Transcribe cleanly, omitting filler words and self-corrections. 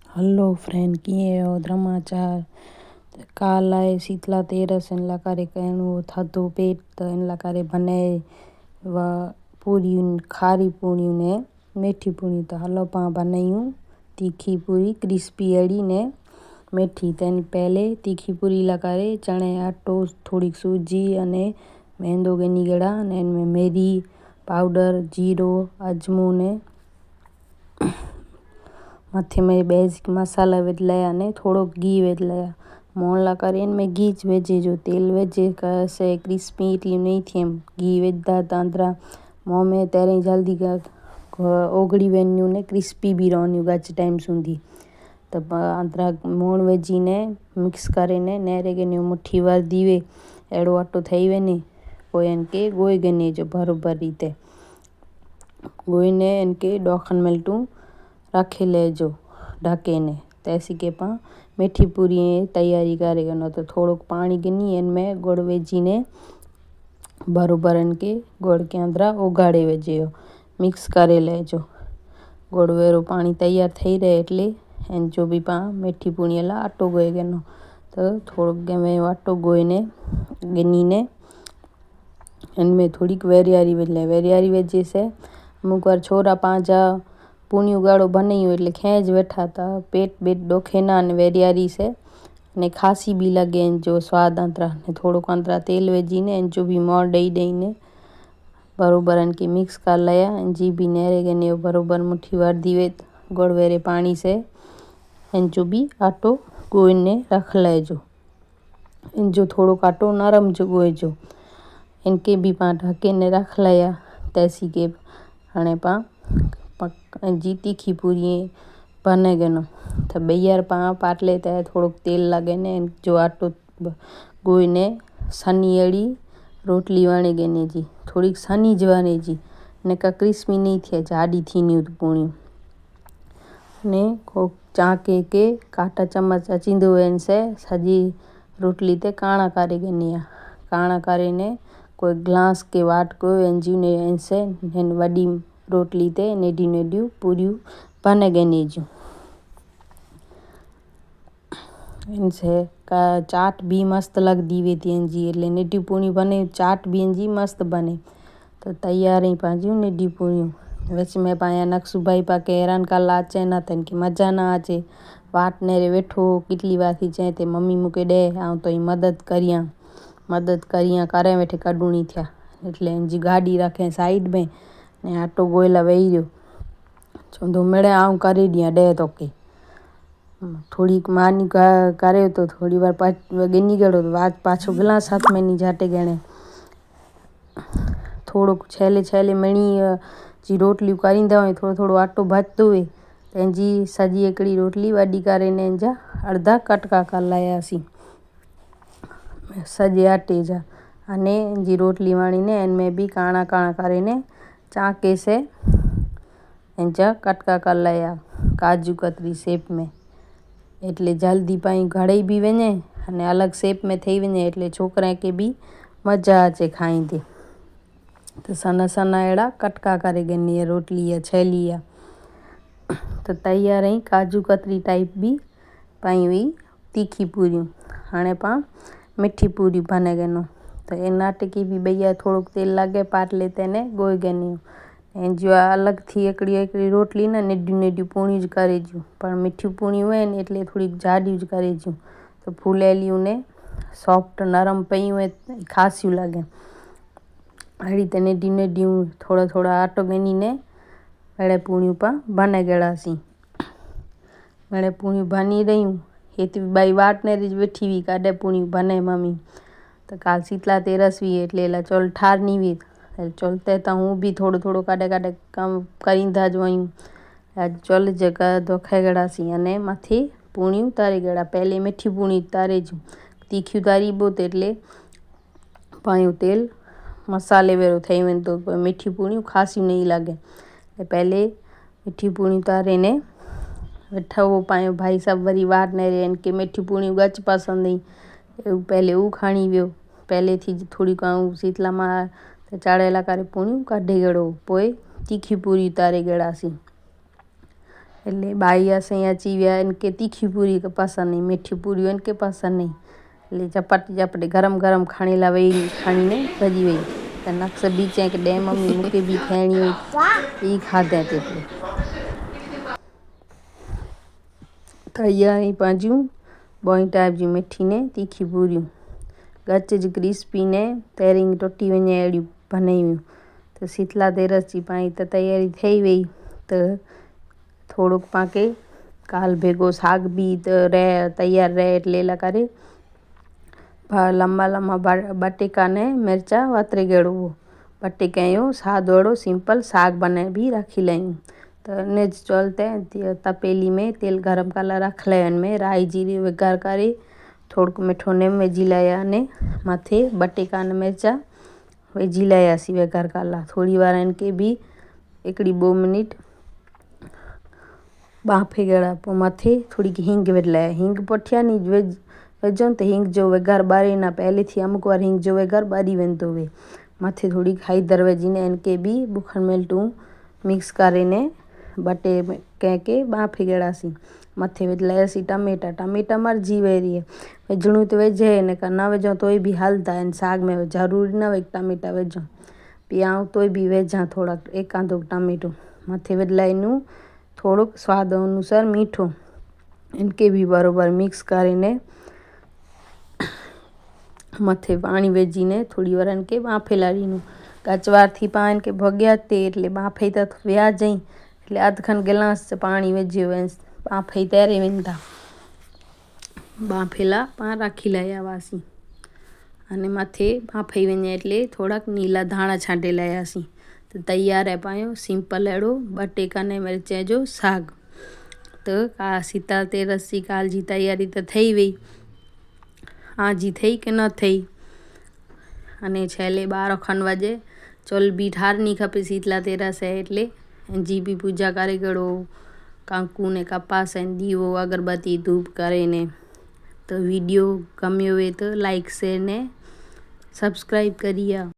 Hello friend कीअं आहियो समाचार। काल आहे शीतला तेरस इन लाइ करे कहिड़ो थधो पेट त इन लाइ करे बनाए पूरियूं खारी पूरियूं ने मेठी पूरियूं त हलो पाण बनायूं तीखी पूरी क्रिस्पी अड़ी ने मेठी। तेन पहले तीखी पूरी लाइ करे चणे अटो थोड़ी सूजी अने मैदो गिनी गड़ा ने इनमें मेरी पाउडर जीरो अजमो ने मथे में बेसिक मसाला विझ लिया ने थोड़ो घी विझ लिया मोण ला करे इनमें घी ज विझे जो तेल विझे से क्रिस्पी इतली नहीं थिए घी विझदा त अंदरा मुँह में तेरे जल्दी ओगड़ी वञियूं ने क्रिस्पी भी रहनियूं गच टाइम सूंधी त अंदरा मोण विझी ने मिक्स करे ने नेरे के मुट्ठी भर दीवे अड़ो अटो थई वञे पोइ इनके गोए गने जो बराबर रीते गोई ने इनके 2 मिनटूं रखे ले जो ढके ने तैसी के पा मीठी पूरी तैयारी करे गनो तो थोड़ो पानी गिनी इनमें गुड़ वेजी ने बराबर इनके गुड़ के अंदर उगाड़े वेजे मिक्स करे ले जो गुड़ वेरो पानी तैयार थई रहे एटले इन जो भी पा मीठी पूरी ला आटो गोए गनो तो थोड़ो में आटो गोए ने गिनी ने इनमें थोड़ी वेरियारी वेरियारी वेजे से अमुक बार छोरा पांजा पूनी उगाड़ो बनाई એટલે ખેંચ બેઠા હતા પેટ બેટ ડોખે ના ને વેરિયારી से ने खांसी भी लगे जो स्वाद अंतरा ने थोड़ो अंतरा तेल वेजी ने जो भी मोर दई दई ने बरोबर इनके मिक्स कर लिया जी भी नेरे के ने बरोबर मुट्ठी भर दीवे गुड़ वेरे पानी से इन जो भी आटो गोई ने रख ले जो इन जो थोड़ो आटो नरम जो गोए जो इनके भी पा ढके ने रख लिया तैसी के हणे पा जी तीखी पूरी बने गनो तो बेयर पा पाटले ते थोड़ो तेल लगे ने जो आटो गोई ने सनी अड़ी रोटली वणे गने जी थोड़ी सनी जवाने जी ने का क्रिस्पी नहीं थे जाडी थी न्यू पूरी ने को चाके के काटा चम्मच अचिंदो इन से सजी रोटली ते काणा करे गनिया काणा करे ने कोई ग्लास के वाट को एंजी ने इनसे वडी रोटली ते नेडी नेडियो पूरी बने गनी जो इनसे का चाट भी मस्त लग दी थी जी એટલે नेडी पूरी बने चाट भी जी मस्त बने तो तैयार ही पाजी नेडी पूरी वैसे में पाया नक्सु भाई पा के हैरान का लाचे ना तन की मजा ना आचे वाट ने रे बैठो कितली बार थी चाहे ते मम्मी मुके दे आऊं तो ही मदद करिया करे बैठे कडूनी थिया એટલે जी गाड़ी रखे साइड में ने आटो गोयला वही रहो चंदो मेड़े आऊं करे दिया दे तो के थोड़ी मानी करे तो थोड़ी बार गिनी गड़ो तो आज पाछो गिलास हाथ में नहीं जाटे गणे थोड़ो छेले छेले मणी जी रोटली करींदा हो थोड़ो थोड़ो आटो बचतो हुए जी सजी एकड़ी रोटली वडी करे ने जा अर्धा कटका कर लायासी सजे आटे जा अने जी रोटली वाणी ने इनमें भी काणा काणा करे ने चाके से इंजा कटका कर लाया काजू कतरी शेप में એટલે જલ્દી પાઈ ઘડાઈ भी वञे अने अलग शेप में थई वञे એટલે छोकरा के भी मजा अचे खाईंदे तो सना सना एड़ा कटका करे गनी रोटली या छेली या तो तैयार ही काजू कतरी टाइप भी पाई हुई तीखी पूरी हाणे पा मिठी पूरी बने गनो तो ए नाटकी भी भैया थोड़ो तेल लगे पाट लेते ने गोई गनी जो अलग थी एकड़ी रोटली ना नेडी नेडी पूणी ज करे जो पर मीठी पूणी हुए ने એટલે થોડી જાડી જ કરે જો તો ફૂલેલીયું ને સોફ્ટ નરમ પઈ હોય ખાસ્યું લાગે અડી તે નેડી નેડી થોડા થોડા આટો ગની ને મેળે પૂણી પા બને ગળાસી મેળે પૂણી બની रही हेती बाई वाट ने रीज बैठी हुई काडे पूणी बने मम्मी तो काल शीतला तेरस हुई એટલે चल ठार नहीं हुई चलते तो हूँ भी थोड़ो थोड़ो काडे काडे काम करींदा जो आयूं आज चल जगह दोखे गड़ासी अने माथी पूणी उतारी गड़ा पहले मीठी पूणी उतारे जो तीखी उतारी बोत એટલે पायो तेल मसाले वेरो थई वन तो मीठी पूणी खासी नहीं लागे पहले मीठी पूणी उतारे ने वेठा वो पायो भाई सब वरी वाट ने रे इनके मीठी पूणी गच पसंद नहीं पहले वो खाणी वियो पहले थी थोड़ी काऊं शीतला मां तो चाड़ेला करे पूणी काढे गड़ो पोए तीखी पूरी उतारे गड़ासी એટલે બાઈ અહીંયા ચીવ્યા એને કે तीखी पूरी के पसंद नहीं, मीठी पूरी इनके पसंद नहीं। એટલે ચપાટી આપણે ગરમ ગરમ ખાણીલા વહી ખાણીને ભજી વહી त नक्स बीचे के डे मम्मी मूंखे बि खाइणी हुई ई खाधे ते त इहा पंहिंजूं बॉइंग टाइप जी मिठी ने तीखी पूरियूं गच जी क्रिस्पी ने तेरिंग टुटी वञे अहिड़ियूं बनाई हुयूं। त शीतला तेरस जी पाई त तयारी થઈ वई त થોડુંક પાકે કાલ ભેગો શાક બી તૈયાર રહે એટલે એલા કરે લંબા લંબા બટેકા ને मिर्चा वातरे गेड़ो बटेका यो सादोड़ो सिंपल साग बने भी रखी लायूं। तो ने चलते तपेली में तेल गरम कर रख ले में राई जीरी वघार करे थोड़क मीठो नेम वेझी लाया ने माथे बटेका ने मिर्चा वेझी लायासी वघार कर थोड़ी वार इनके भी 1-2 मिनट बाफे गड़ा पो मथे थोड़ी हींग वेझ लाया। हींग पठिया नी वेझो तो हींग जो वघार बारे ना पहले थी अमुक वार हींग जो वघार बारी वेंदो वे मथे थोड़ी हैदर वेझी ने इनके भी बुखण मिल्टू मिक्स करे ने बटे के बाफे गड़ासी मथे वेझ लायासी टमेटा मर्जी वेरी है वेझणू तो वेझे ने ना वेझो तो भी हलता है साग में जरूरी ना वे टमेटा वेझो पियाऊँ तो भी वेझा थोड़ा 1-2 टमेटो मथे वेझ लाइनू थोड़ो स्वाद अनुसार मीठो इनके भी बराबर मिक्स करीने मथे पानी वेझी ने थोड़ी वार इनके बाफे लाड़ीनू कचवार थी पान के भग्या ते एटले बाफे तो व्या जई एटले अधखन गिलास पानी वेझ्यो बाफे तेरे वेंदा बाफेला पा राखी लाया वासी अने मथे बाफे वञे एटले थोड़ाक नीला धाणा छांटे लायासी। तो तैयार है पायो सिंपल अड़ो बटेका ने मिर्चा जो साग। तो शीतल तेरस जी काल जी तैयारी तो थई वई आजी थई के न थई अने छेले 12 खन वाजे चल बी ठारनी खपे शीतला तेरस है एटले जी भी पूजा करे गड़ो कांकू ने कपास ने दीवो अगरबत्ती धूप करे ने। तो वीडियो गम्यो वे तो लाइक शेयर ने सब्सक्राइब करिया।